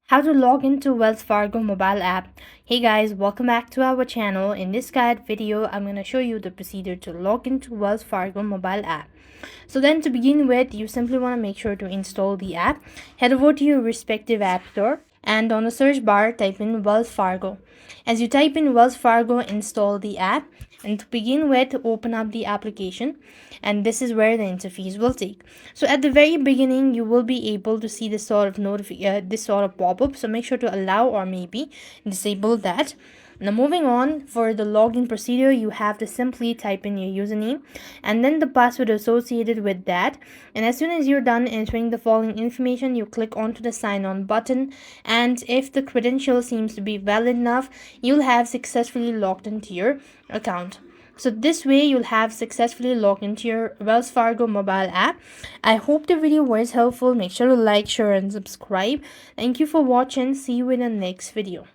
How to log into Wells Fargo mobile app. Hey guys, welcome back to our channel. In this guide video, I'm going to show you the procedure to log into Wells Fargo mobile app. So then to begin with, you simply want to make sure to install the app. Head over to your respective app store and on the search bar type in Wells Fargo. As you type in Wells Fargo, install the app, and to begin with, open up the application, and this is where the interface will take. So at the very beginning, you will be able to see this sort of this sort of pop-up, so make sure to allow or maybe disable that. Now moving on, for the login procedure, you have to simply type in your username and then the password associated with that. And as soon as you're done entering the following information, you click onto the sign on button, and if the credential seems to be valid enough, you'll have successfully logged into your account. So this way you'll have successfully logged into your Wells Fargo mobile app. I hope the video was helpful. Make sure to like, share and subscribe. Thank you for watching. See you in the next video.